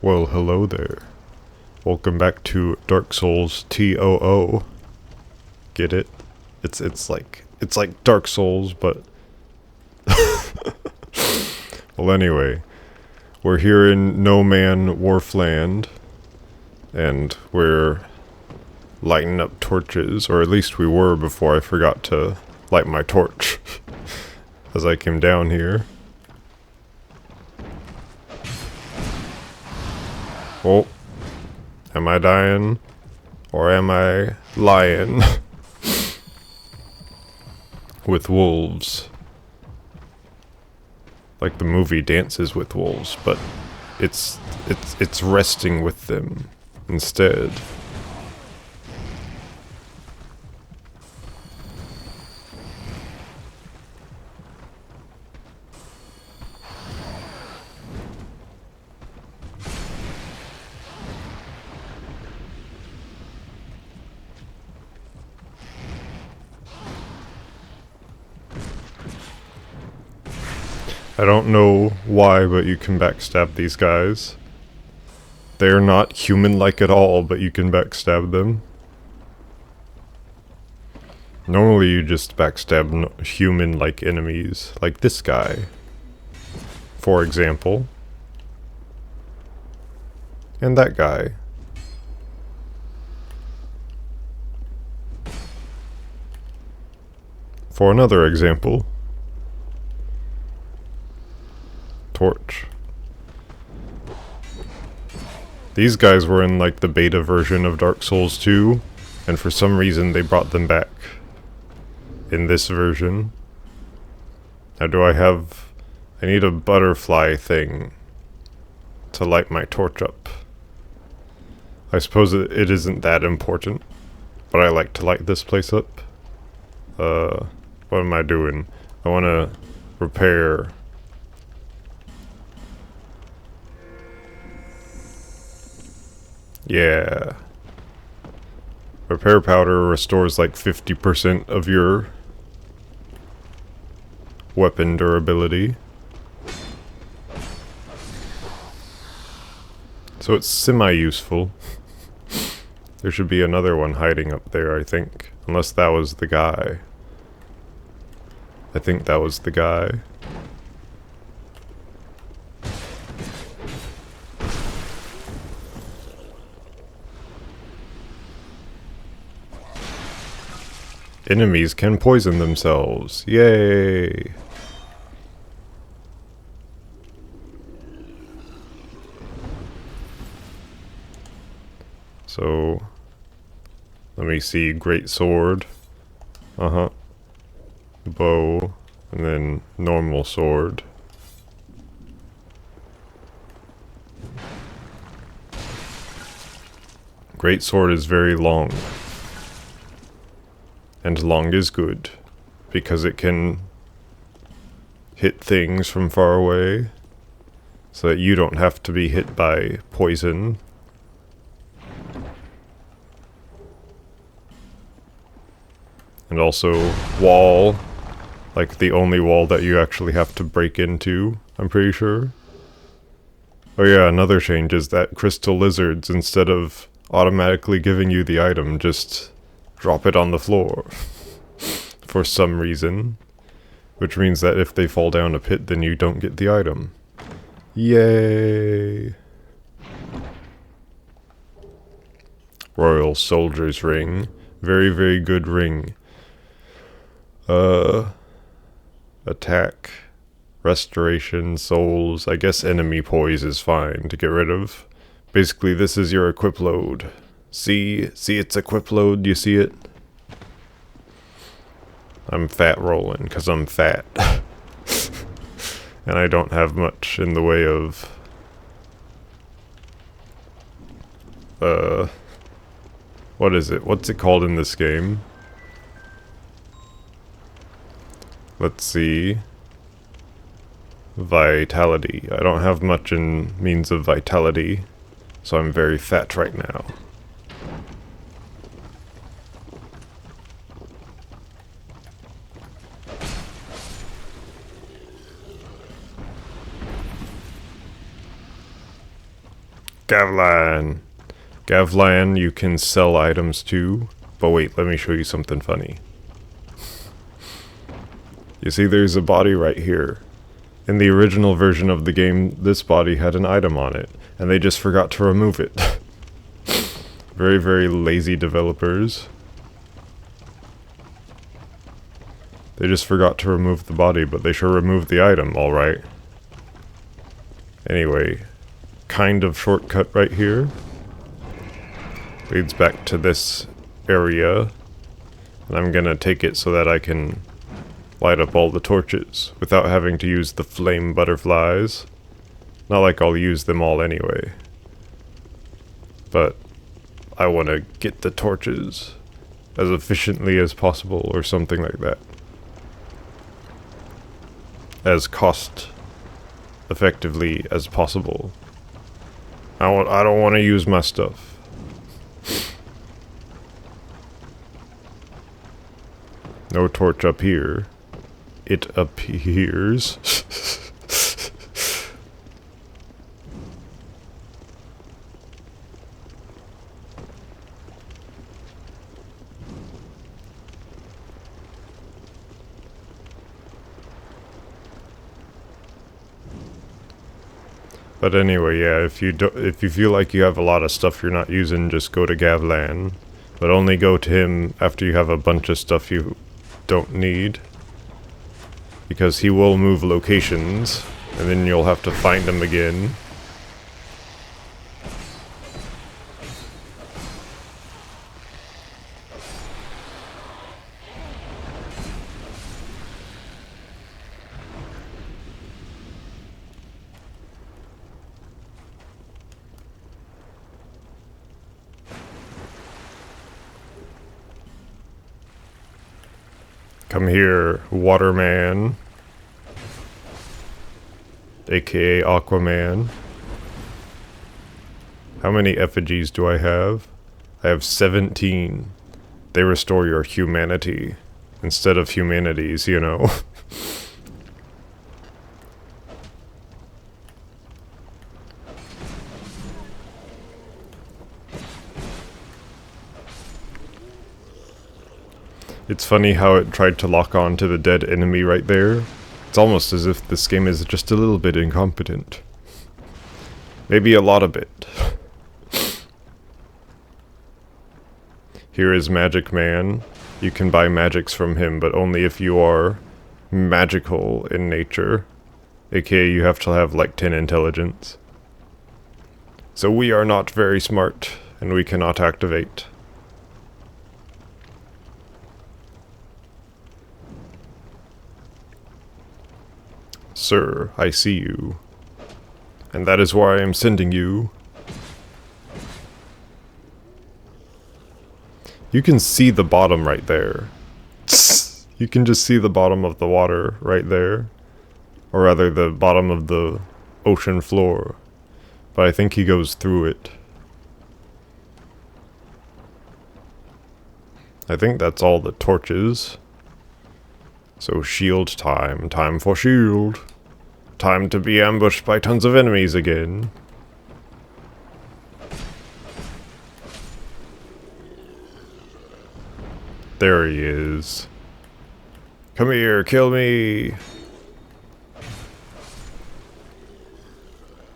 Well, hello there. Welcome back to Dark Souls TOO. Get it? It's like Dark Souls, but well, anyway, we're here in No Man Wharfland, and we're lighting up torches, or at least we were before I forgot to light my torch as I came down here. Oh, am I dying? Or am I lying? With wolves. Like the movie Dances with Wolves, but it's resting with them instead. I don't know why, but you can backstab these guys. They're not human-like at all, but you can backstab them. Normally you just backstab human-like enemies, like this guy, for example. And that guy. For another example. Torch. These guys were in like the beta version of Dark Souls 2, and for some reason they brought them back in this version. Now I need a butterfly thing to light my torch up. I suppose it isn't that important, but I like to light this place up. What am I doing? I want to repair. Yeah. Repair powder restores like 50% of your weapon durability. So it's semi-useful. There should be another one hiding up there, I think. Unless that was the guy. I think that was the guy. Enemies can poison themselves. Yay! So, let me see. Great sword. Bow. And then normal sword. Great sword is very long. And long is good, because it can hit things from far away, so that you don't have to be hit by poison. And also, wall, like the only wall that you actually have to break into, I'm pretty sure. Oh yeah, another change is that crystal lizards, instead of automatically giving you the item, just drop it on the floor for some reason, which means that if they fall down a pit, then you don't get the item. Yay! Royal Soldier's Ring. Very, very good ring. Attack, restoration, souls. I guess enemy poise is fine to get rid of. Basically, this is your equip load. See its equip load, you see it? I'm fat rolling, because I'm fat. And I don't have much in the way of... what is it? What's it called in this game? Let's see. Vitality. I don't have much in means of vitality, so I'm very fat right now. Gavlan. Gavlan you can sell items to. But wait, let me show you something funny. You see there's a body right here. In the original version of the game, this body had an item on it, and they just forgot to remove it. Very, very lazy developers. They just forgot to remove the body, but they sure removed the item, alright. Anyway, kind of shortcut right here. Leads back to this area. And I'm gonna take it so that I can light up all the torches without having to use the flame butterflies. Not like I'll use them all anyway. But I want to get the torches as efficiently as possible or something like that. As cost effectively as possible. I don't want to use my stuff. No torch up here. It appears. But anyway, yeah, if you feel like you have a lot of stuff you're not using, just go to Gavlan. But only go to him after you have a bunch of stuff you don't need. Because he will move locations, and then you'll have to find him again. Come here, Waterman. AKA Aquaman. How many effigies do I have? I have 17. They restore your humanity instead of humanities, you know. It's funny how it tried to lock on to the dead enemy right there. It's almost as if this game is just a little bit incompetent. Maybe a lot of it. Here is Magic Man. You can buy magics from him, but only if you are magical in nature. AKA you have to have like 10 intelligence. So we are not very smart, and we cannot activate. Sir, I see you. And that is why I am sending you. You can see the bottom right there. You can just see the bottom of the water right there. Or rather, the bottom of the ocean floor. But I think he goes through it. I think that's all the torches. So shield time. Time for shield. Time to be ambushed by tons of enemies again. There he is. Come here, kill me!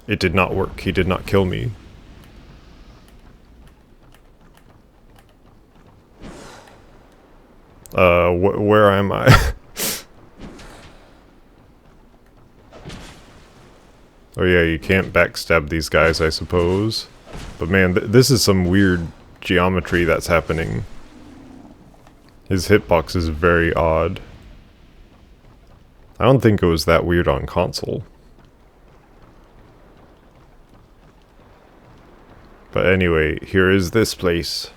It did not work. He did not kill me. Where am I? Oh yeah, you can't backstab these guys, I suppose. But man, this is some weird geometry that's happening. His hitbox is very odd. I don't think it was that weird on console. But anyway, here is this place.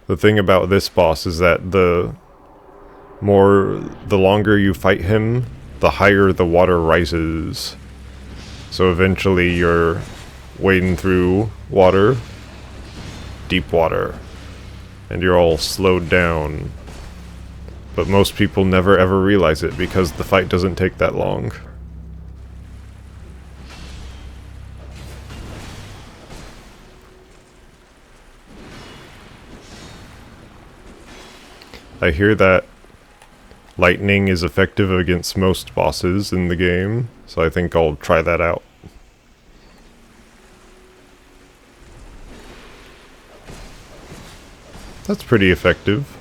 The thing about this boss is that the longer you fight him, the higher the water rises. So eventually you're wading through water, deep water, and you're all slowed down. But most people never ever realize it because the fight doesn't take that long. I hear that lightning is effective against most bosses in the game, so I think I'll try that out. That's pretty effective.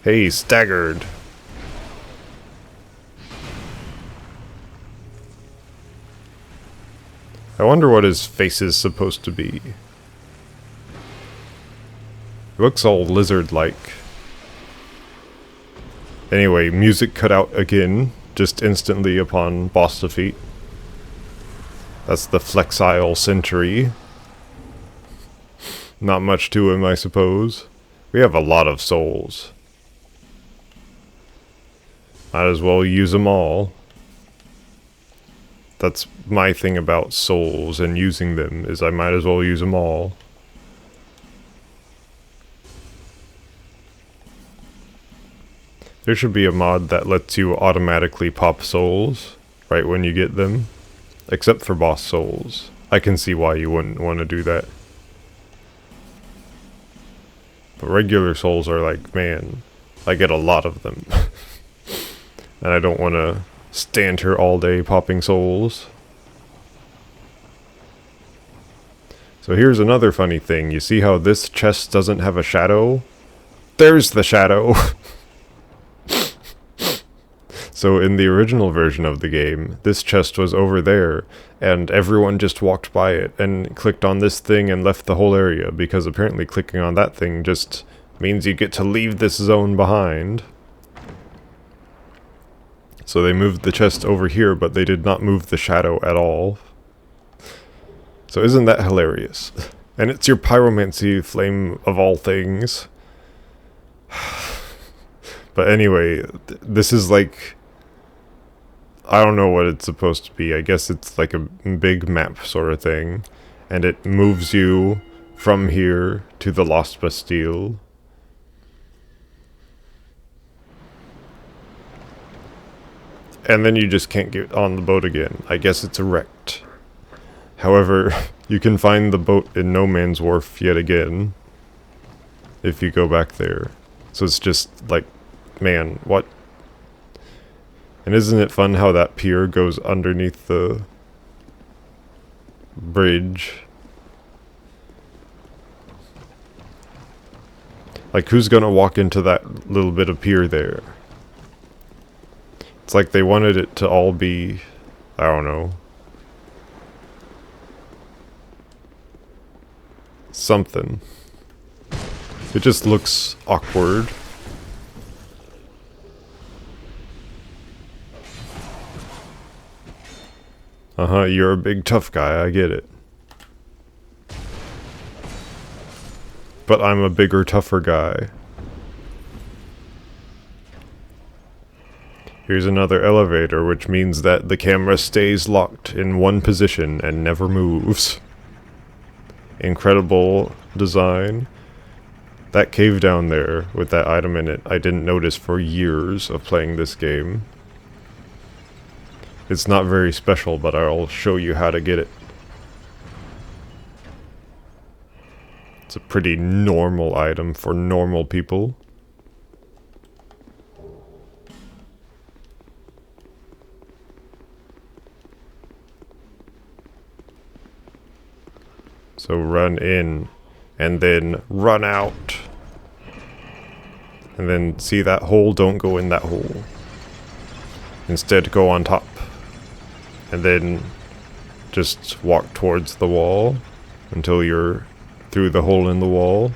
Hey, staggered. I wonder what his face is supposed to be. It looks all lizard-like. Anyway, music cut out again, just instantly upon boss defeat. That's the Flexile Sentry. Not much to him, I suppose. We have a lot of souls. Might as well use them all. That's my thing about souls and using them, is I might as well use them all. There should be a mod that lets you automatically pop souls right when you get them. Except for boss souls. I can see why you wouldn't want to do that. But regular souls are like, man, I get a lot of them. And I don't want to stand here all day popping souls. So here's another funny thing. You see how this chest doesn't have a shadow? There's the shadow! So in the original version of the game, this chest was over there, and everyone just walked by it and clicked on this thing and left the whole area, because apparently clicking on that thing just means you get to leave this zone behind. So they moved the chest over here, but they did not move the shadow at all. So isn't that hilarious? And it's your pyromancy flame of all things. But anyway, this is like... I don't know what it's supposed to be. I guess it's like a big map sort of thing. And it moves you from here to the Lost Bastille. And then you just can't get on the boat again. I guess it's wrecked. However, you can find the boat in No Man's Wharf yet again. If you go back there. So it's just like, man, what? And isn't it fun how that pier goes underneath the bridge? Like, who's gonna walk into that little bit of pier there? It's like they wanted it to all be, I don't know, something. It just looks awkward. Uh-huh, you're a big tough guy, I get it. But I'm a bigger, tougher guy. Here's another elevator, which means that the camera stays locked in one position and never moves. Incredible design. That cave down there, with that item in it, I didn't notice for years of playing this game. It's not very special, but I'll show you how to get it. It's a pretty normal item for normal people. So run in, and then run out. And then see that hole? Don't go in that hole. Instead, go on top. And then just walk towards the wall until you're through the hole in the wall.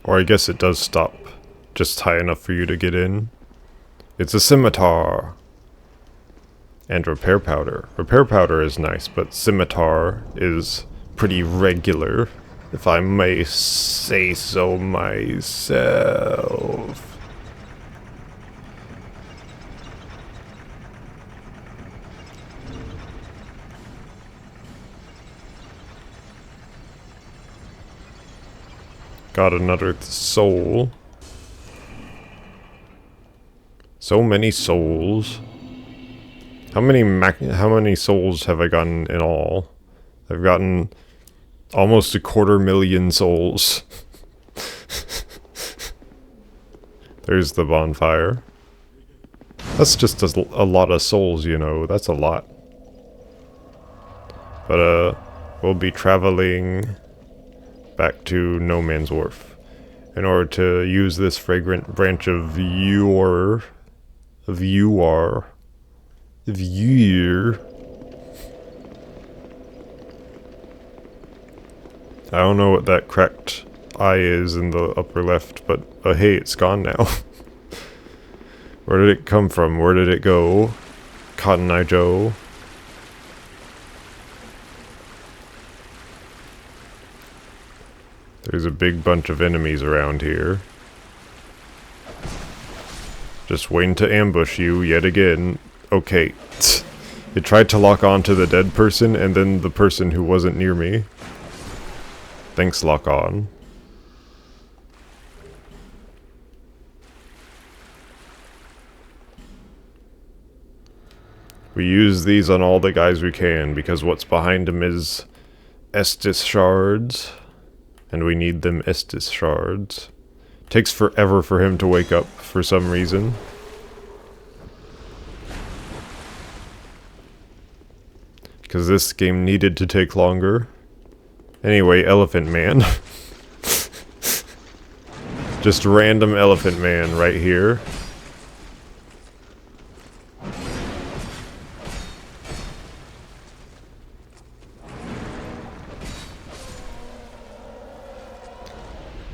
Or I guess it does stop just high enough for you to get in. It's a scimitar. And repair powder. Repair powder is nice, but scimitar is pretty regular, if I may say so myself. Got another soul. So many souls. How many souls have I gotten in all? I've gotten almost 250,000 souls. There's the bonfire. That's just a lot of souls, you know. That's a lot. But, we'll be traveling back to No Man's Wharf in order to use this fragrant branch of year. I don't know what that cracked eye is in the upper left, but hey, it's gone now. Where did it come from? Where did it go? Cotton Eye Joe. There's a big bunch of enemies around here. Just waiting to ambush you yet again. Okay. It tried to lock on to the dead person and then the person who wasn't near me. Thanks, lock on. We use these on all the guys we can because what's behind them is Estus shards. And we need them Estus shards. Takes forever for him to wake up for some reason. Because this game needed to take longer. Anyway, Elephant Man. Just random Elephant Man right here.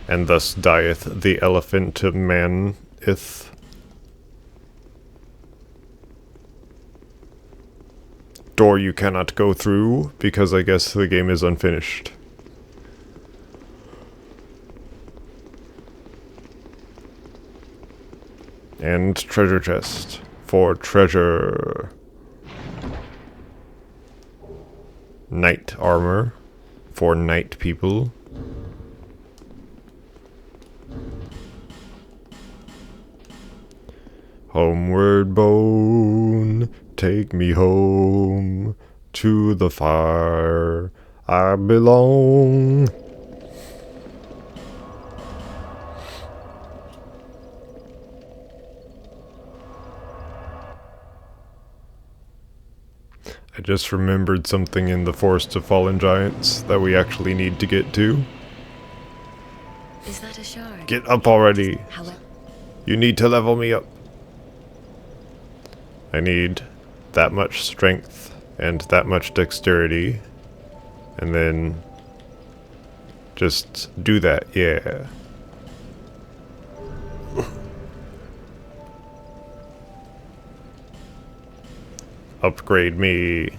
And thus dieth the elephant maneth. Door you cannot go through, because I guess the game is unfinished. And treasure chest. For treasure. Knight armor. For knight people. Homeward bone, take me home to the fire I belong. I just remembered something in the Forest of Fallen Giants that we actually need to get to. Is that a shard? Get up already. You need to level me up. I need that much strength and that much dexterity. And then just do that, yeah. Upgrade me.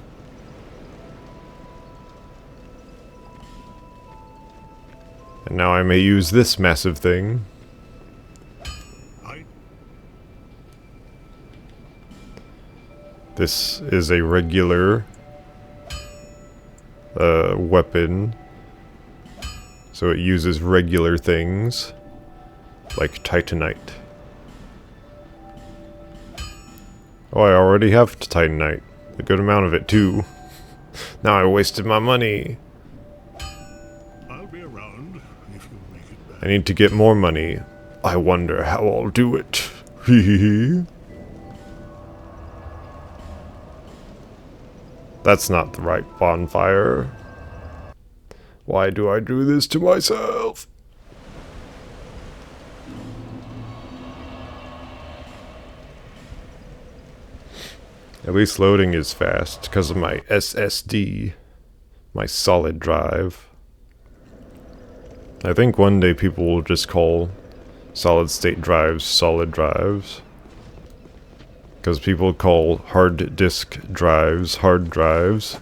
And now I may use this massive thing. This is a regular weapon. So it uses regular things like Titanite. Oh, I already have Titanite. A good amount of it too. Now I wasted my money. I'll be around if you make it back. I need to get more money. I wonder how I'll do it. Hee. That's not the right bonfire. Why do I do this to myself? At least loading is fast because of my SSD, my solid drive. I think one day people will just call solid state drives solid drives. Because people call hard disk drives hard drives.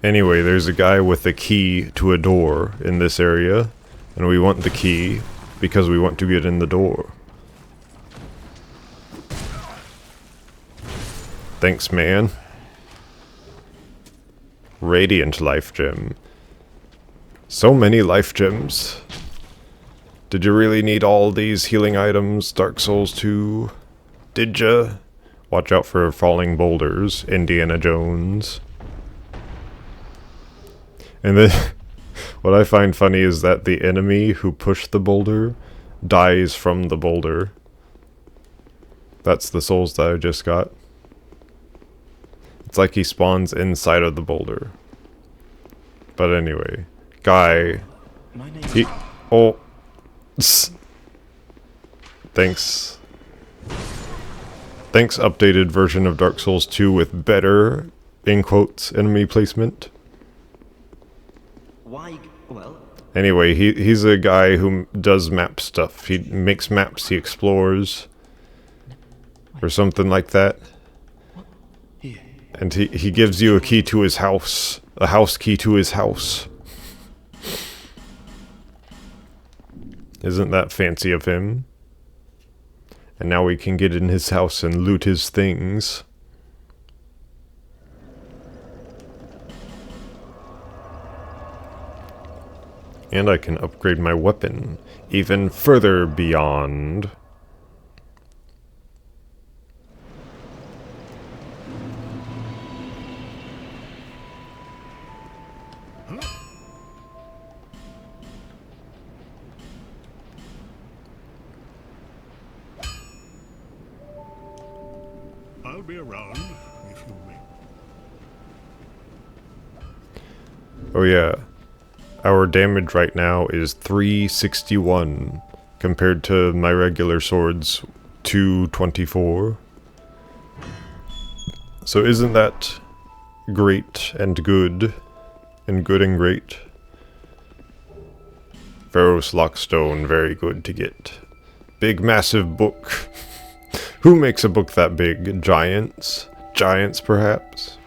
Anyway, there's a guy with a key to a door in this area. And we want the key because we want to get in the door. Thanks, man. Radiant Life Gem. So many life gems. Did you really need all these healing items, Dark Souls 2? Did ya? Watch out for falling boulders, Indiana Jones. And then, what I find funny is that the enemy who pushed the boulder dies from the boulder. That's the souls that I just got. It's like he spawns inside of the boulder. But anyway, guy, he, oh, thanks. Thanks, updated version of Dark Souls 2 with better, in quotes, enemy placement. Why? Well, Anyway, he's a guy who does map stuff. He makes maps, he explores, or something like that. here. And he gives you a key to his house. A house key to his house. Isn't that fancy of him? And now we can get in his house and loot his things. And I can upgrade my weapon even further beyond. I'll be around if you ring. Oh yeah. Our damage right now is 361 compared to my regular sword's 224. So isn't that great and good? And good and great? Pharaoh's Lockstone, very good to get. Big massive book. Who makes a book that big? Giants? Giants, perhaps?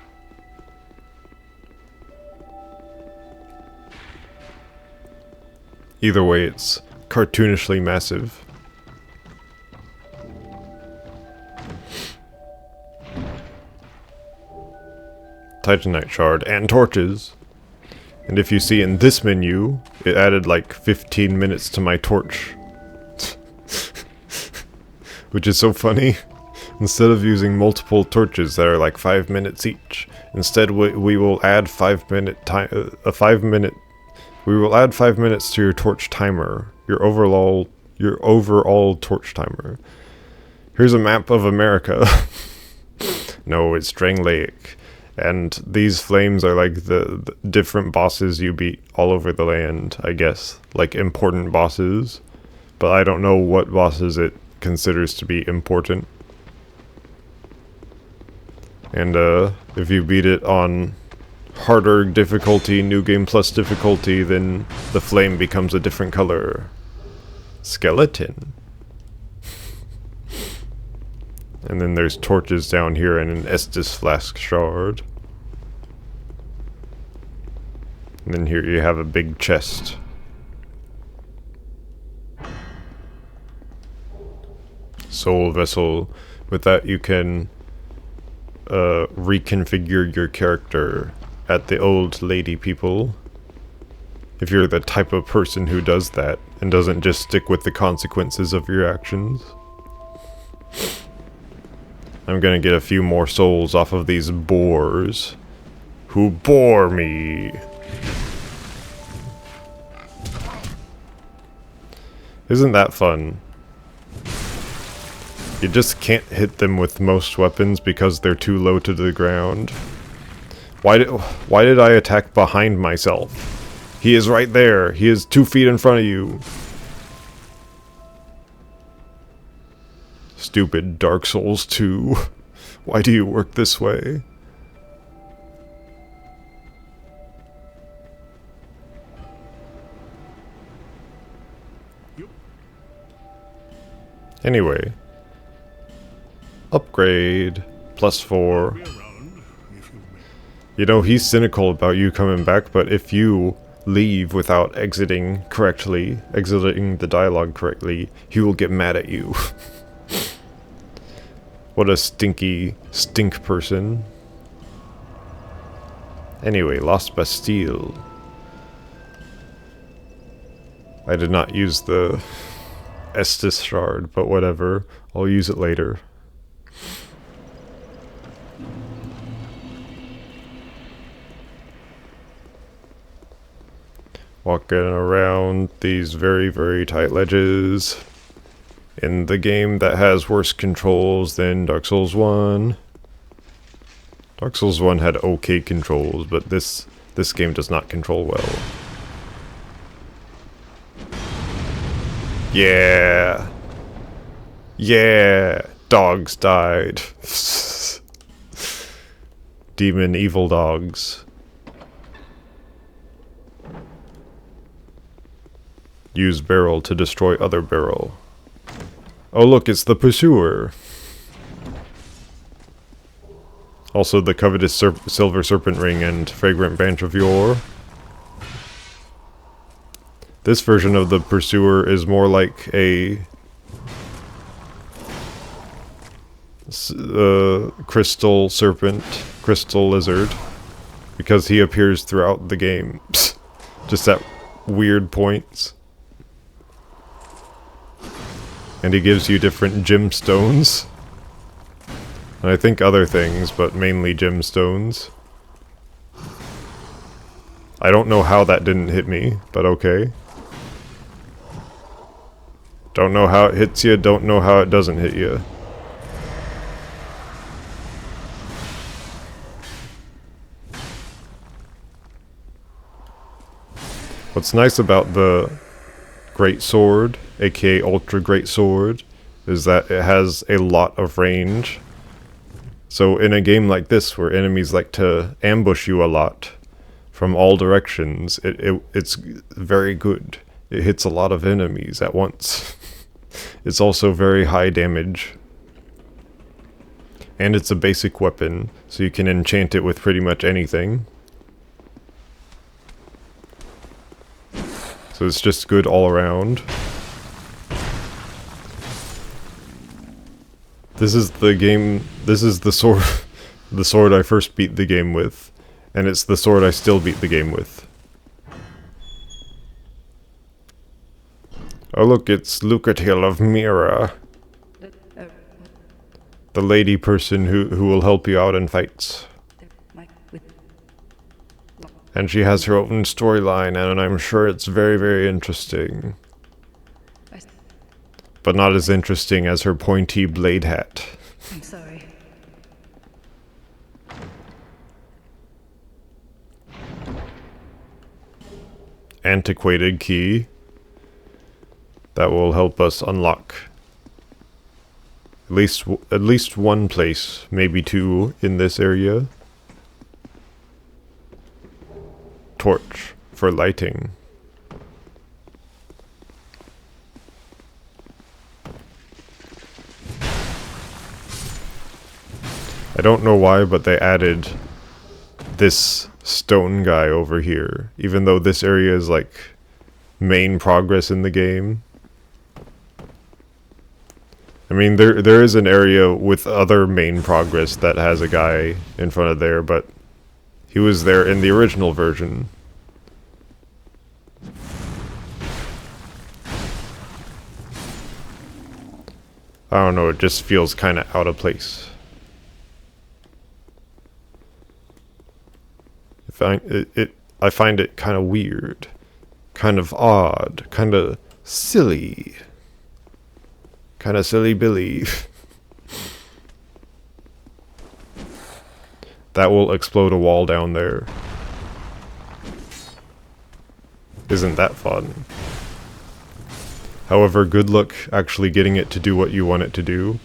Either way, it's cartoonishly massive. Titanite shard and torches. And if you see in this menu, it added like 15 minutes to my torch. Which is so funny. Instead of using multiple torches that are like 5 minutes each, instead we will add 5 minute time, we will add 5 minutes to your torch timer, your overall torch timer. Here's a map of America. No, it's Drang Lake. And these flames are like the different bosses you beat all over the land, I guess. Like important bosses. But I don't know what bosses it considers to be important. And if you beat it on harder difficulty, New Game Plus difficulty, then the flame becomes a different color. Skeleton. And then there's torches down here and an Estus flask shard. And then here you have a big chest. Soul vessel. With that you can reconfigure your character at the old lady people. If you're the type of person who does that and doesn't just stick with the consequences of your actions. I'm gonna get a few more souls off of these boars who bore me. Isn't that fun? You just can't hit them with most weapons because they're too low to the ground. Why did I attack behind myself? He is right there. He is 2 feet in front of you. Stupid Dark Souls 2. Why do you work this way? Anyway. Upgrade. +4. Be around if you ring. You know, he's cynical about you coming back, but if you leave without exiting the dialogue correctly, he will get mad at you. What a stink person. Anyway, Lost Bastille. I did not use the Estus shard, but whatever. I'll use it later. Walking around these very, very tight ledges in the game that has worse controls than Dark Souls 1. Dark Souls 1 had okay controls, but this game does not control well. Yeah! Yeah! Dogs died. Demon evil dogs. Use barrel to destroy other barrel. Oh look, it's the pursuer. Also the covetous silver serpent ring and fragrant branch of yore. This version of the pursuer is more like a crystal serpent, crystal lizard, because he appears throughout the game, just at weird points. And he gives you different gemstones. And I think other things, but mainly gemstones. I don't know how that didn't hit me, but okay. Don't know how it hits you, don't know how it doesn't hit you. What's nice about the Great Sword, aka Ultra Great Sword, is that it has a lot of range. So in a game like this, where enemies like to ambush you a lot from all directions, it's very good. It hits a lot of enemies at once. It's also very high damage. And it's a basic weapon, so you can enchant it with pretty much anything. So it's just good all around. This is the sword, the sword I first beat the game with, and it's the sword I still beat the game with. Oh look, it's Lucatiel of Mira. The lady person who will help you out in fights. And she has her own storyline, and I'm sure it's very, very interesting. But not as interesting as her pointy blade hat. I'm sorry. Antiquated key. That will help us unlock at least one place, maybe two, in this area. Torch for lighting. I don't know why, but they added this stone guy over here, even though this area is like main progress in the game. I mean, there is an area with other main progress that has a guy in front of there, but he was there in the original version. I don't know, it just feels kind of out of place. I find it kind of weird, kind of odd, kind of silly. Kind of silly Billy. That will explode a wall down there. Isn't that fun? However, good luck actually getting it to do what you want it to do.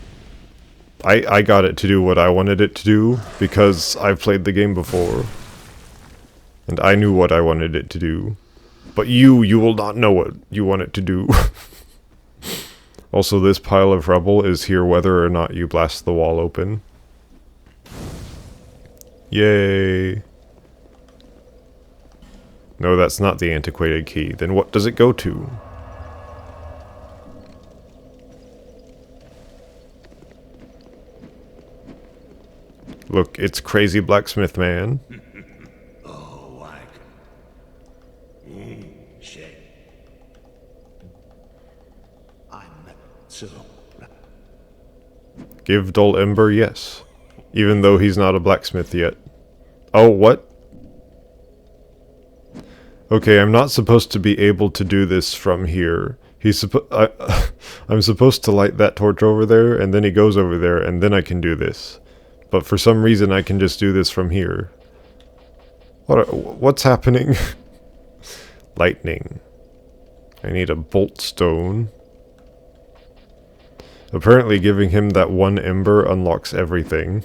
I got it to do what I wanted it to do because I've played the game before. And I knew what I wanted it to do. But you will not know what you want it to do. Also, this pile of rubble is here whether or not you blast the wall open. Yay! No, that's not the antiquated key. Then what does it go to? Look, it's Crazy Blacksmith Man. Give dull ember, yes. Even though he's not a blacksmith yet. Oh, what? Okay, I'm not supposed to be able to do this from here. I'm supposed to light that torch over there, and then he goes over there, and then I can do this. But for some reason, I can just do this from here. What's happening? Lightning. I need a bolt stone. Apparently giving him that one ember unlocks everything.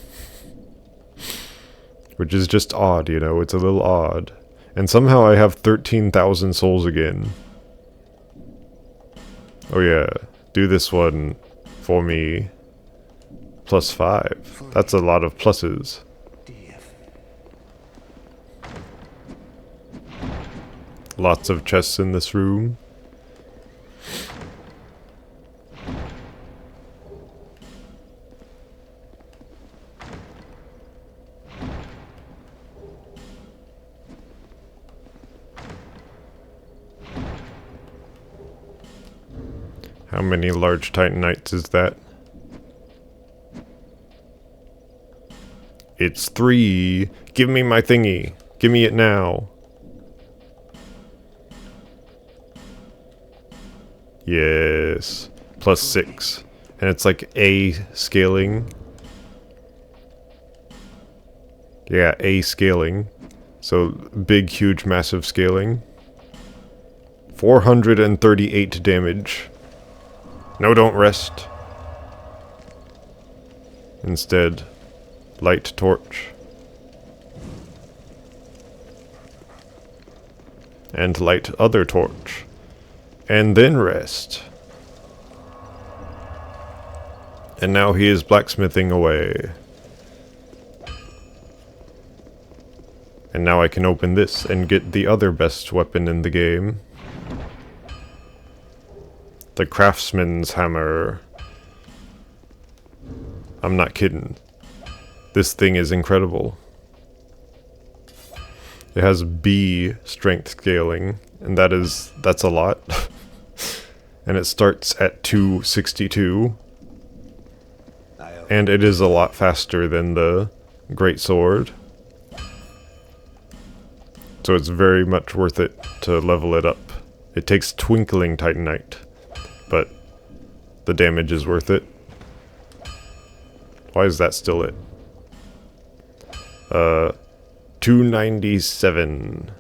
Which is just odd, you know, it's a little odd. And somehow I have 13,000 souls again. Oh yeah, do this one for me. +5. That's a lot of pluses. Lots of chests in this room. How many large titanites is that? It's 3. Give me my thingy. Give me it now. Yes. +6. And it's like A scaling. Yeah, A scaling. So big, huge, massive scaling. 438 damage. No, don't rest. Instead, light torch. And light other torch. And then rest. And now he is blacksmithing away. And now I can open this and get the other best weapon in the game. The craftsman's hammer. I'm not kidding. This thing is incredible. It has B strength scaling, and that's a lot. And it starts at 262. And it is a lot faster than the great sword. So it's very much worth it to level it up. It takes twinkling titanite, but the damage is worth it. Why is that still it? 297.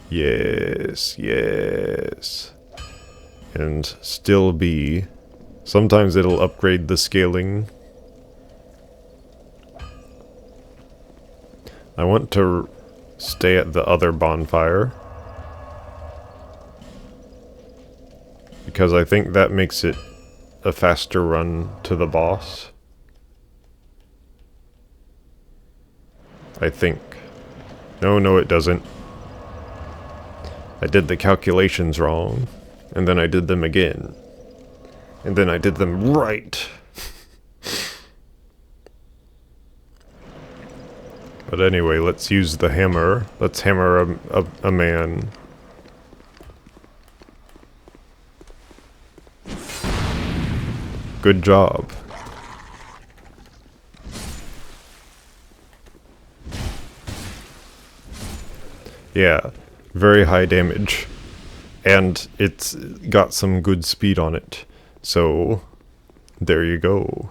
Yes, yes. And still B. Sometimes it'll upgrade the scaling. I want to stay at the other bonfire, because I think that makes it a faster run to the boss. I think. No, it doesn't. I did the calculations wrong, and then I did them again, and then I did them right. But anyway, let's use the hammer. Let's hammer a man. Good job. Yeah, very high damage. And it's got some good speed on it. So, there you go.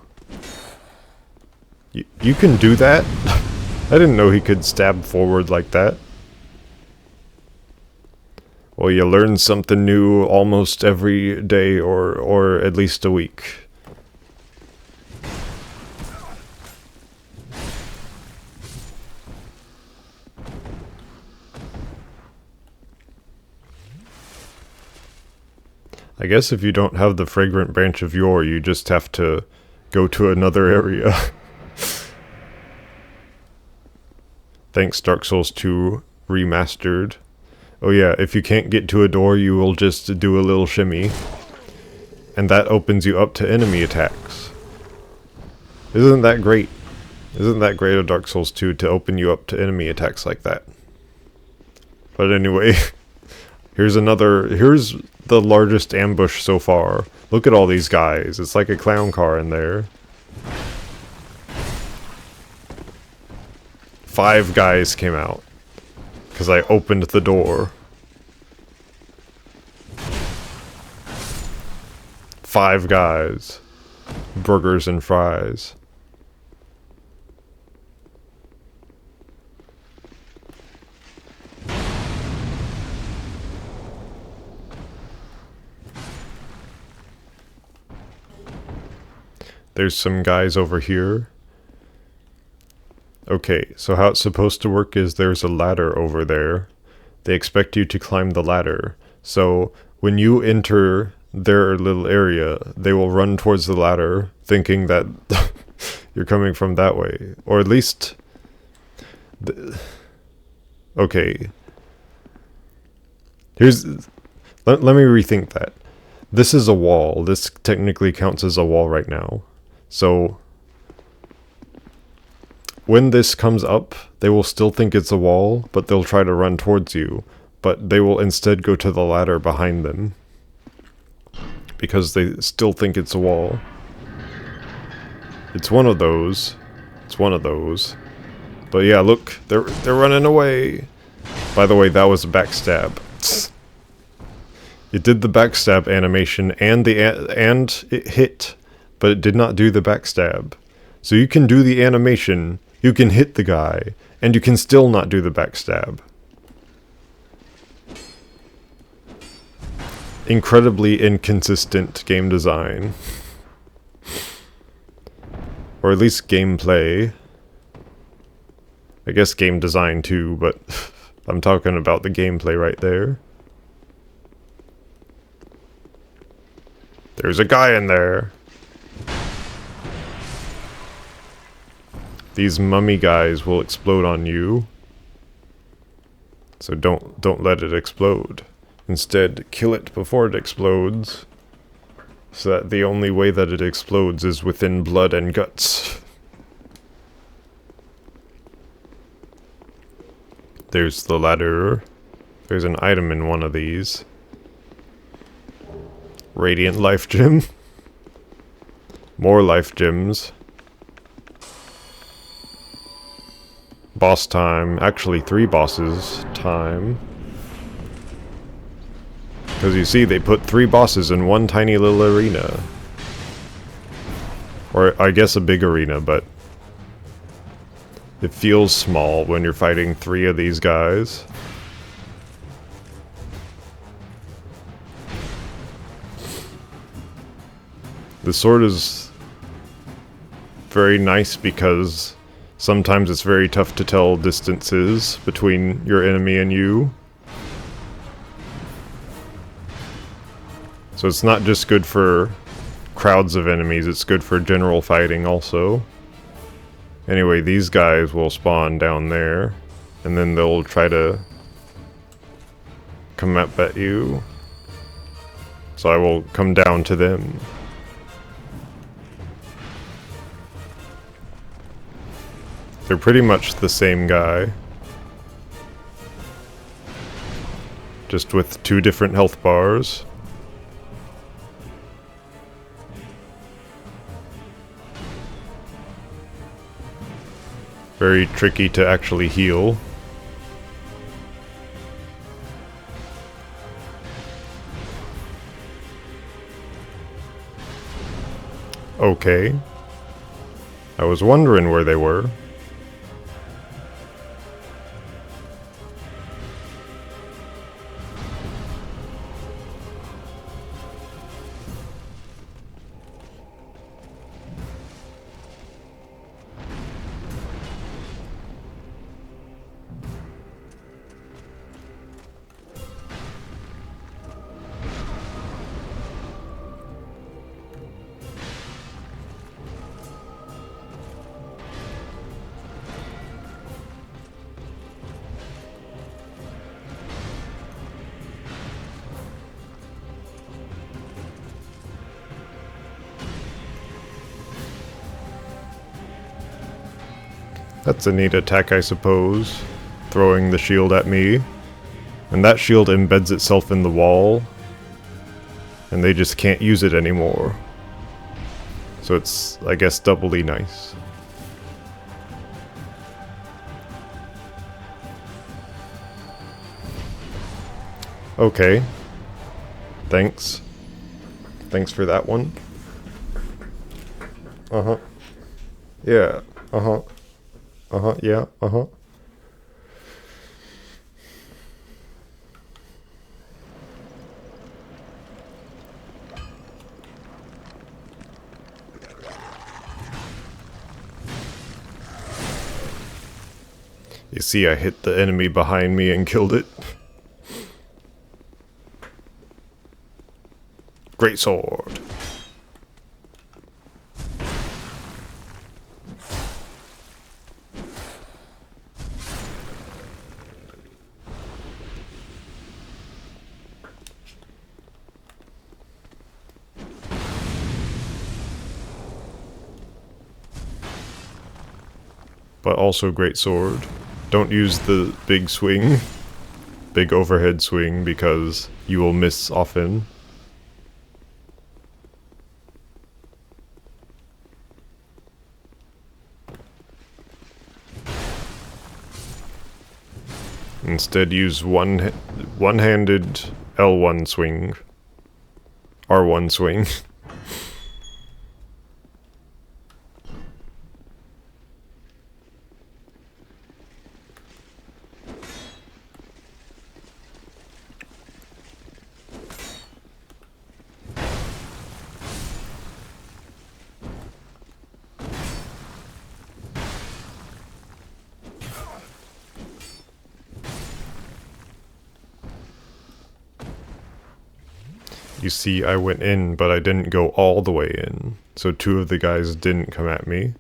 You can do that? I didn't know he could stab forward like that. Well, you learn something new almost every day, or at least a week. I guess if you don't have the fragrant branch of yore, you just have to go to another area. Thanks, Dark Souls 2 Remastered. Oh yeah, if you can't get to a door, you will just do a little shimmy. And that opens you up to enemy attacks. Isn't that great? Isn't that great of Dark Souls 2 to open you up to enemy attacks like that? But anyway, here's the largest ambush so far. Look at all these guys. It's like a clown car in there. Five guys came out. Because I opened the door. 5 guys. Burgers and fries. There's some guys over here. Okay, so how it's supposed to work is there's a ladder over there. They expect you to climb the ladder. So when you enter their little area, they will run towards the ladder thinking that you're coming from that way. Or at least... okay. Let me rethink that. This is a wall. This technically counts as a wall right now. So when this comes up, they will still think it's a wall, but they'll try to run towards you. But they will instead go to the ladder behind them. Because they still think it's a wall. It's one of those. It's one of those. But yeah, look, they're running away. By the way, that was a backstab. It did the backstab animation and it hit, but it did not do the backstab. So you can do the animation, you can hit the guy, and you can still not do the backstab. Incredibly inconsistent game design. Or at least gameplay. I guess game design too, but I'm talking about the gameplay right there. There's a guy in there. These mummy guys will explode on you. So don't let it explode. Instead, kill it before it explodes. So that the only way that it explodes is within blood and guts. There's the ladder. There's an item in one of these. Radiant life gem. More life gems. Boss time. Actually, 3 bosses time. Because you see, they put 3 bosses in one tiny little arena. Or, I guess a big arena, but... it feels small when you're fighting 3 of these guys. The sword is very nice because sometimes it's very tough to tell distances between your enemy and you. So it's not just good for crowds of enemies, it's good for general fighting also. Anyway, these guys will spawn down there, and then they'll try to come up at you. So I will come down to them. They're pretty much the same guy. Just with 2 different health bars. Very tricky to actually heal. Okay. I was wondering where they were. That's a neat attack, I suppose. Throwing the shield at me. And that shield embeds itself in the wall. And they just can't use it anymore. So it's, I guess, doubly nice. Okay. Thanks. Thanks for that one. Uh-huh. Yeah. Uh-huh. Uh-huh. Yeah. Uh-huh. You see, I hit the enemy behind me and killed it. Great sword. But also great sword. Don't use the big swing, big overhead swing, because you will miss often. Instead use one-handed L1 swing. R1 swing. You see, I went in, but I didn't go all the way in. So 2 of the guys didn't come at me.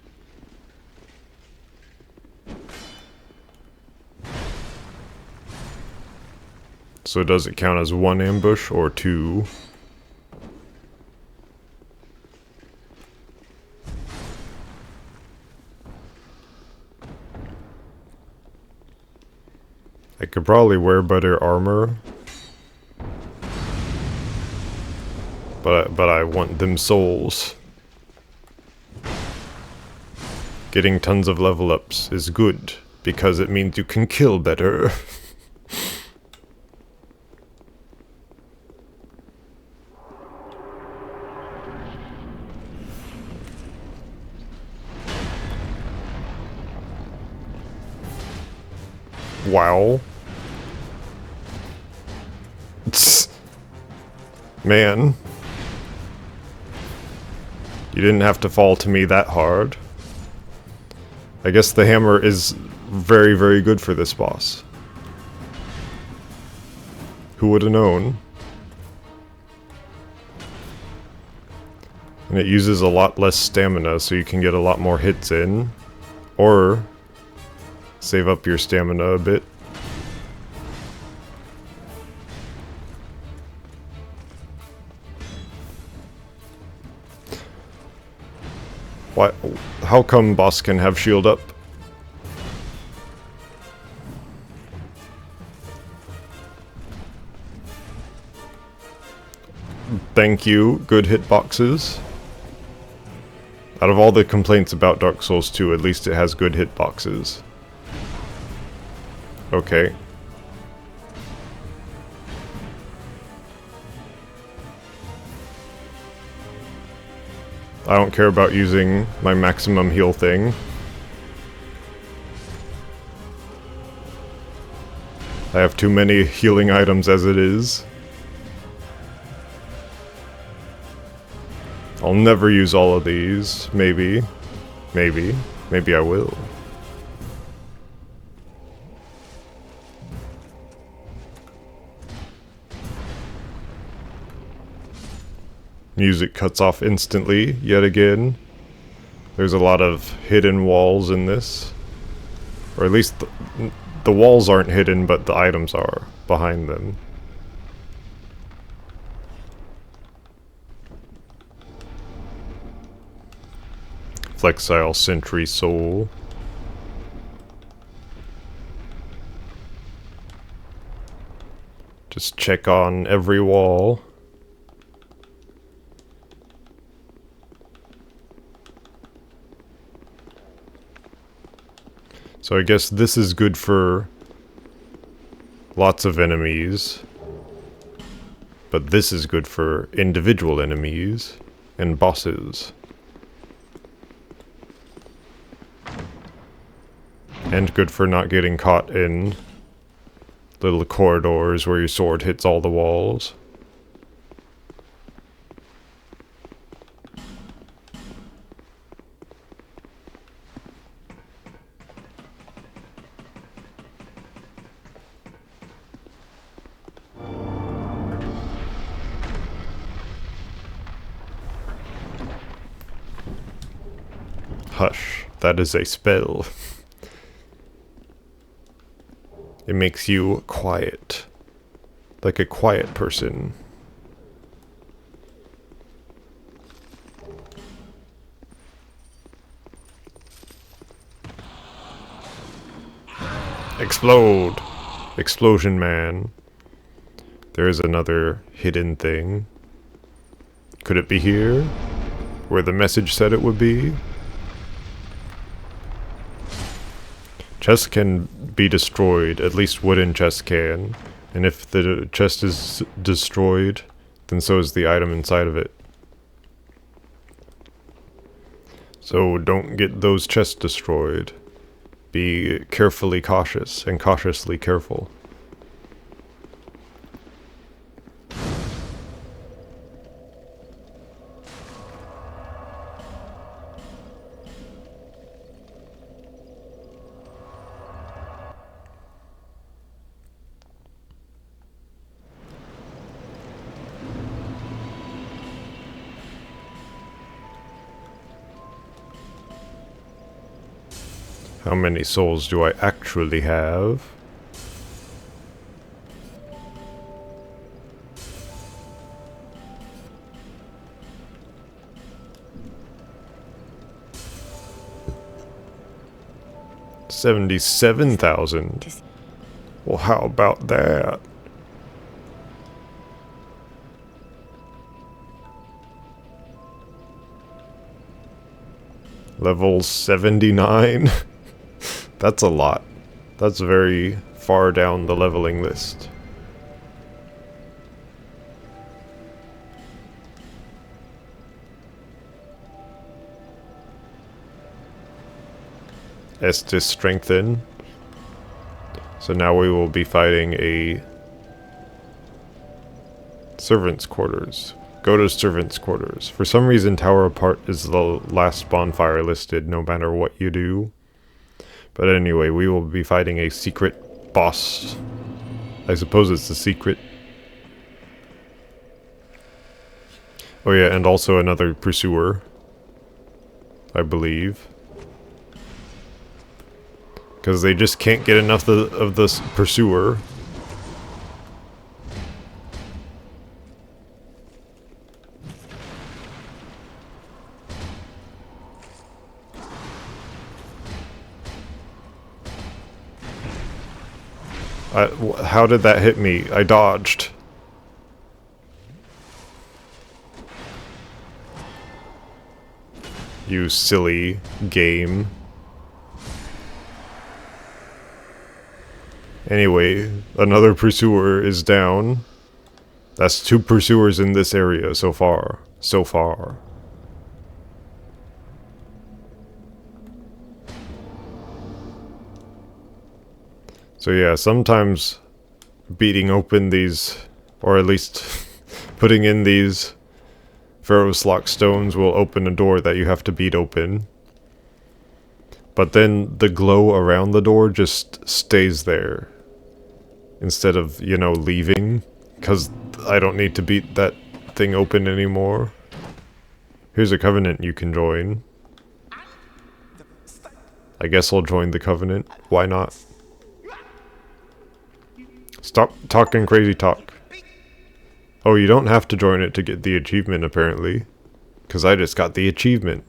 So does it count as 1 ambush or 2? I could probably wear better armor. But I want them souls. Getting tons of level ups is good, because it means you can kill better. Wow. Man. You didn't have to fall to me that hard. I guess the hammer is very, very good for this boss. Who would have known? And it uses a lot less stamina, so you can get a lot more hits in. Or save up your stamina a bit. Why? How come boss can have shield up? Thank you, good hitboxes. Out of all the complaints about Dark Souls 2, at least it has good hitboxes. Okay. I don't care about using my maximum heal thing. I have too many healing items as it is. I'll never use all of these. Maybe. Maybe. Maybe I will. Music cuts off instantly, yet again. There's a lot of hidden walls in this. Or at least the walls aren't hidden, but the items are behind them. Flexile Sentry Soul. Just check on every wall. So I guess this is good for lots of enemies. But this is good for individual enemies and bosses. And good for not getting caught in little corridors where your sword hits all the walls. Hush, that is a spell. It makes you quiet. Like a quiet person. Explode! Explosion Man. There is another hidden thing. Could it be here? Where the message said it would be? Chests can be destroyed, at least wooden chests can. And if the chest is destroyed, then so is the item inside of it. So don't get those chests destroyed. Be carefully cautious and cautiously careful. How many souls do I actually have? $77,000. Well, how about that? Level 79? That's a lot. That's very far down the leveling list. Estus strengthen. So now we will be fighting a servant's quarters. Go to servant's quarters. For some reason, Tower Apart is the last bonfire listed, no matter what you do. But anyway, we will be fighting a secret boss. I suppose it's a secret. Oh yeah, and also another pursuer. I believe. Because they just can't get enough of this pursuer. How did that hit me? I dodged. You silly game. Anyway, another pursuer is down. That's 2 pursuers in this area so far. So far. So yeah, sometimes beating open these, or at least putting in these Pharaoh's Lock stones will open a door that you have to beat open. But then the glow around the door just stays there. Instead of, you know, leaving. Because I don't need to beat that thing open anymore. Here's a covenant you can join. I guess I'll join the covenant. Why not? Stop talking crazy talk. Oh, you don't have to join it to get the achievement, apparently. Because I just got the achievement.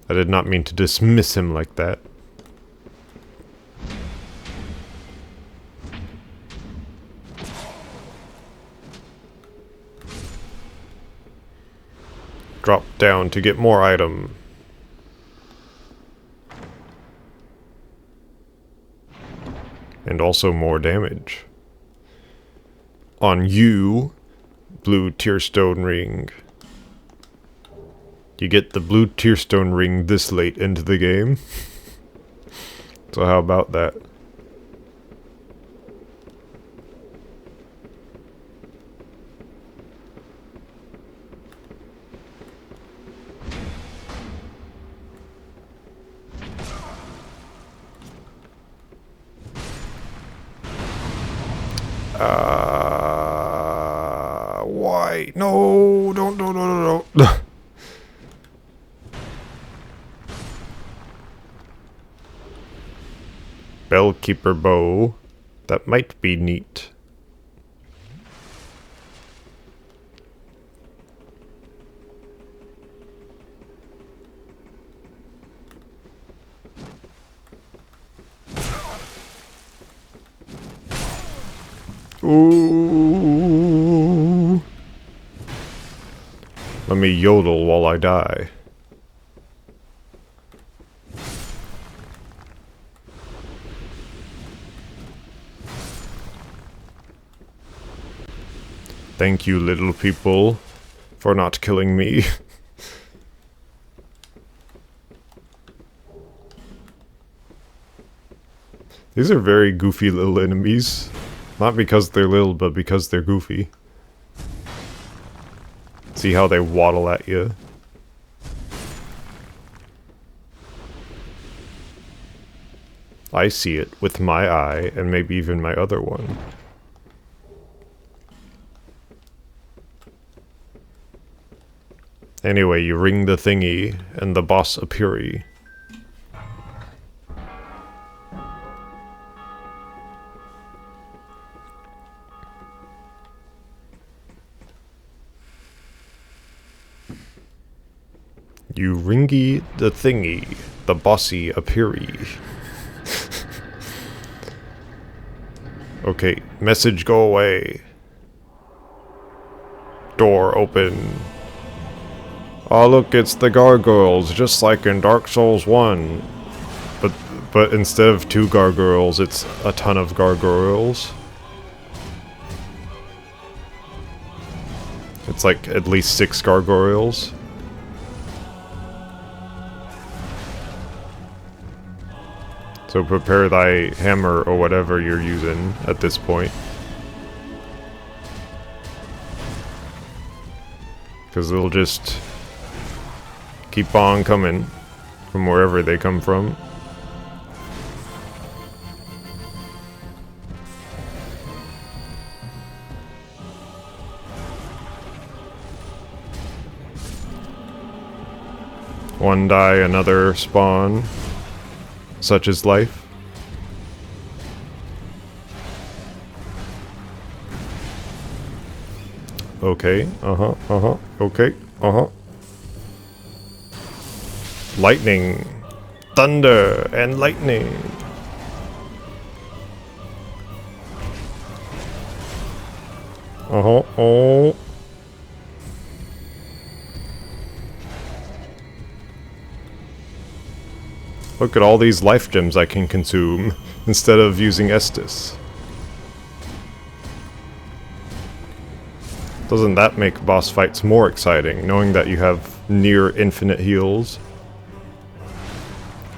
I did not mean to dismiss him like that. Drop down to get more item. And also more damage. On you, blue tearstone ring. You get the blue tearstone ring this late into the game. So how about that? Why? No, don't, no, no, no, no. Bellkeeper bow. That might be neat. Ooh. Let me yodel while I die. Thank you, little people, for not killing me. These are very goofy little enemies. Not because they're little, but because they're goofy. See how they waddle at you. I see it with my eye, and maybe even my other one. Anyway, you ring the thingy, and the boss appears. You ringy the thingy, the bossy appeary. Okay, message go away. Door open. Oh look, it's the Gargoyles, just like in Dark Souls 1. But instead of 2 Gargoyles, it's a ton of Gargoyles. It's like at least 6 Gargoyles. So prepare thy hammer or whatever you're using at this point. Because they'll just keep on coming from wherever they come from. One die, another spawn. Such is life. Okay, okay, Lightning, thunder, and lightning. Oh. Look at all these life gems I can consume instead of using Estus. Doesn't that make boss fights more exciting, knowing that you have near infinite heals?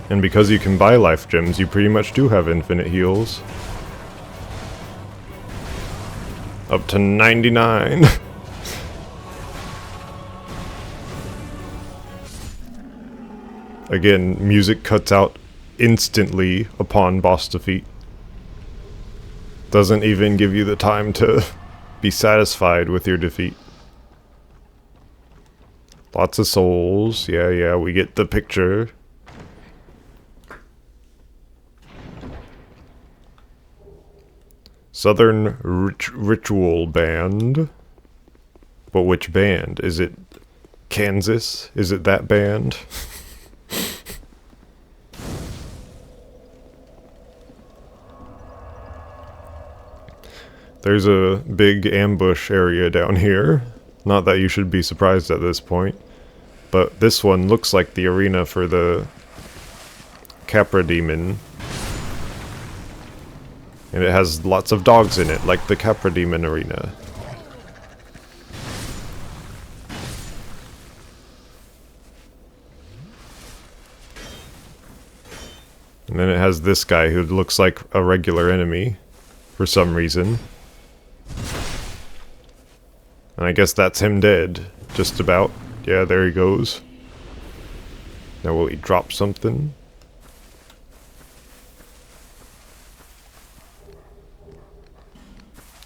And because you can buy life gems, you pretty much do have infinite heals. Up to 99. Again, music cuts out instantly upon boss defeat. Doesn't even give you the time to be satisfied with your defeat. Lots of souls. Yeah, we get the picture. Southern Ritual Band. But which band? Is it Kansas? Is it that band? There's a big ambush area down here. Not that you should be surprised at this point. But this one looks like the arena for the Capra Demon. And it has lots of dogs in it, like the Capra Demon Arena. And then it has this guy who looks like a regular enemy, for some reason. And I guess that's him dead, just about. Yeah, there he goes. Now will he drop something?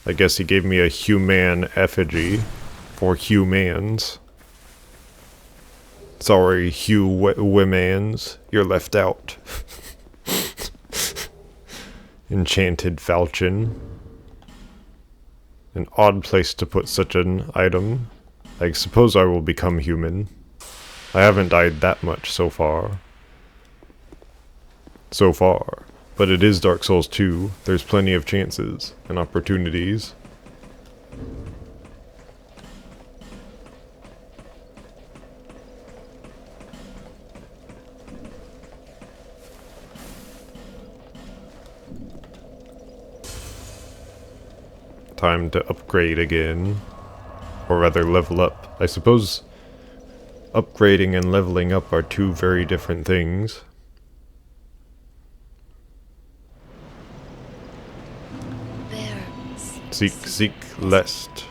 I guess he gave me a human effigy for humans. Sorry, womans, you're left out. Enchanted falchion. An odd place to put such an item. I suppose I will become human. I haven't died that much so far. But it is Dark Souls 2. There's plenty of chances and opportunities. Time to upgrade again. Or rather, level up. I suppose upgrading and leveling up are two very different things. Seek, lest.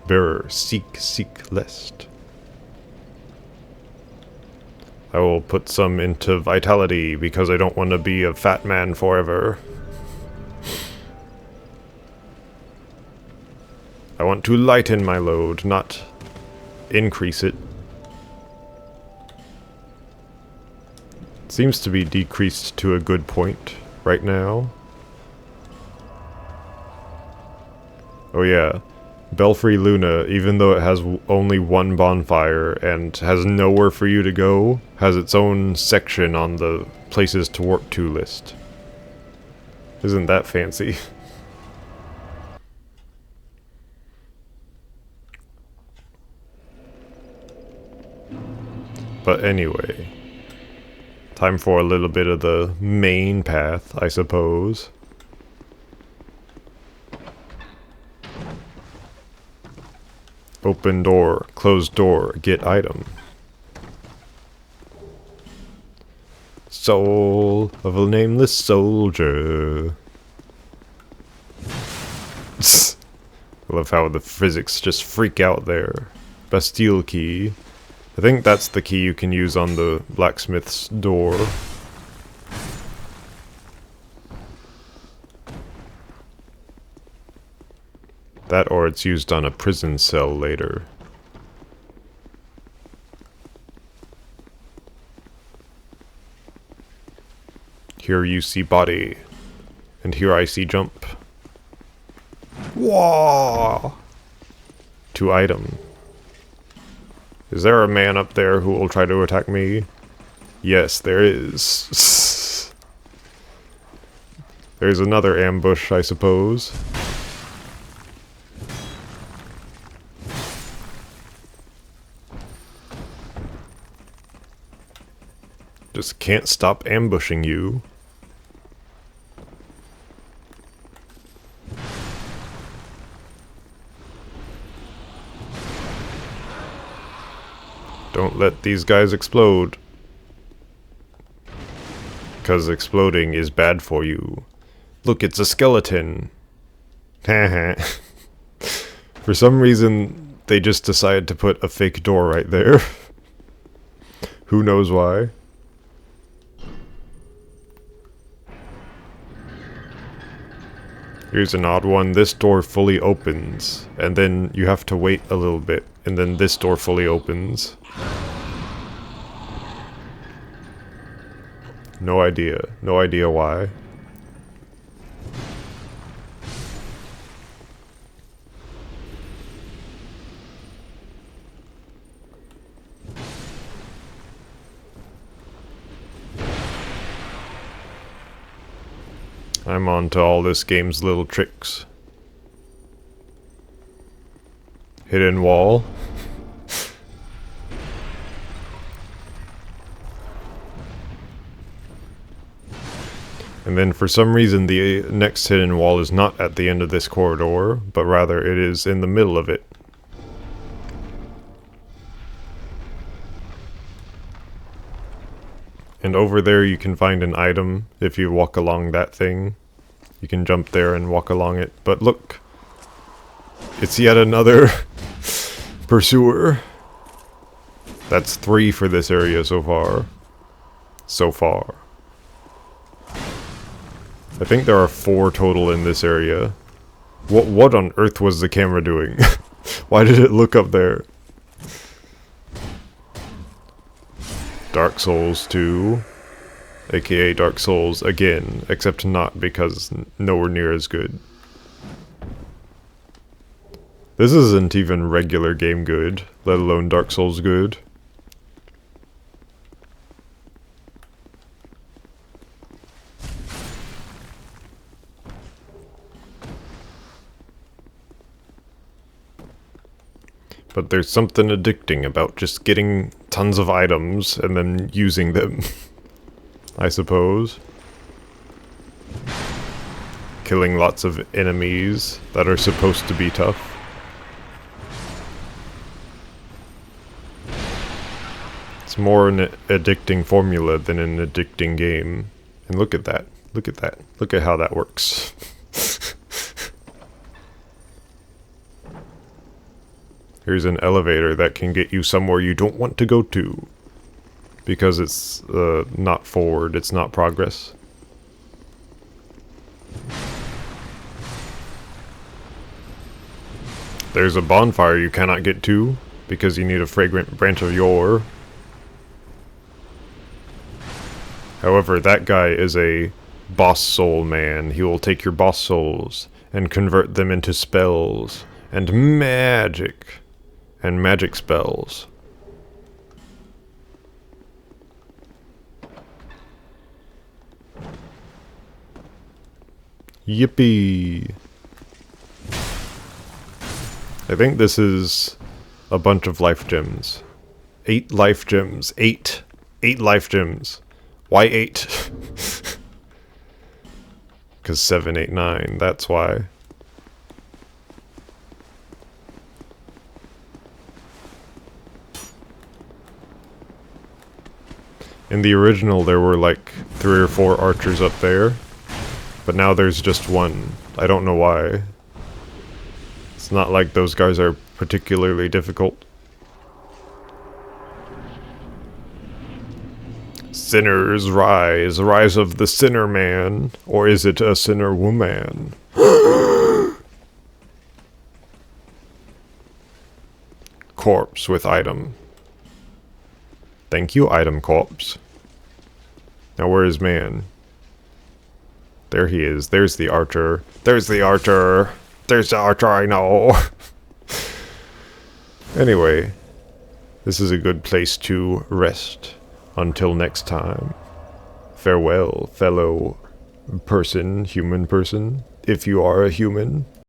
Bearer, seek, lest. I will put some into vitality because I don't want to be a fat man forever. I want to lighten my load, not increase it. Seems to be decreased to a good point right now. Oh yeah, Belfry Luna, even though it has only one bonfire and has nowhere for you to go, has its own section on the places to work to list. Isn't that fancy? But anyway, time for a little bit of the main path, I suppose. Open door, closed door, get item. Soul of a nameless soldier. I love how the physics just freak out there. Bastille key. I think that's the key you can use on the blacksmith's door. That or it's used on a prison cell later. Here you see body, and here I see jump. Whoa! To item. Is there a man up there who will try to attack me? Yes, there is. There's another ambush, I suppose. Just can't stop ambushing you. Don't let these guys explode. Because exploding is bad for you. Look, it's a skeleton. Haha. For some reason, they just decided to put a fake door right there. Who knows why? Here's an odd one. This door fully opens, and then you have to wait a little bit, and then this door fully opens. No idea. No idea why. I'm on to all this game's little tricks. Hidden wall. And then for some reason the next hidden wall is not at the end of this corridor, but rather it is in the middle of it. And over there you can find an item if you walk along that thing. You can jump there and walk along it. But look! It's yet another pursuer. That's 3 for this area so far. So far. I think there are 4 total in this area. What on earth was the camera doing? Why did it look up there? Dark Souls 2, aka Dark Souls again, except not because nowhere near as good. This isn't even regular game good, let alone Dark Souls good. But there's something addicting about just getting tons of items and then using them, I suppose. Killing lots of enemies that are supposed to be tough. It's more an addicting formula than an addicting game. And look at that. Look at that. Look at how that works. Here's an elevator that can get you somewhere you don't want to go to. Because it's not forward, it's not progress. There's a bonfire you cannot get to, because you need a fragrant branch of yore. However, that guy is a boss soul man. He will take your boss souls and convert them into spells and magic. And magic spells. Yippee! I think this is a bunch of life gems. 8 life gems. 8 life gems. Why 8? Because 7, 8, 9. That's why. In the original, there were like 3 or 4 archers up there, but now there's just 1. I don't know why. It's not like those guys are particularly difficult. Sinners rise, rise of the sinner man, or is it a sinner woman? Corpse with item. Thank you, item corpse. Now where is man? There he is. There's the archer. There's the archer. There's the archer I know. Anyway, this is a good place to rest. Until next time. Farewell, fellow person, human person, if you are a human.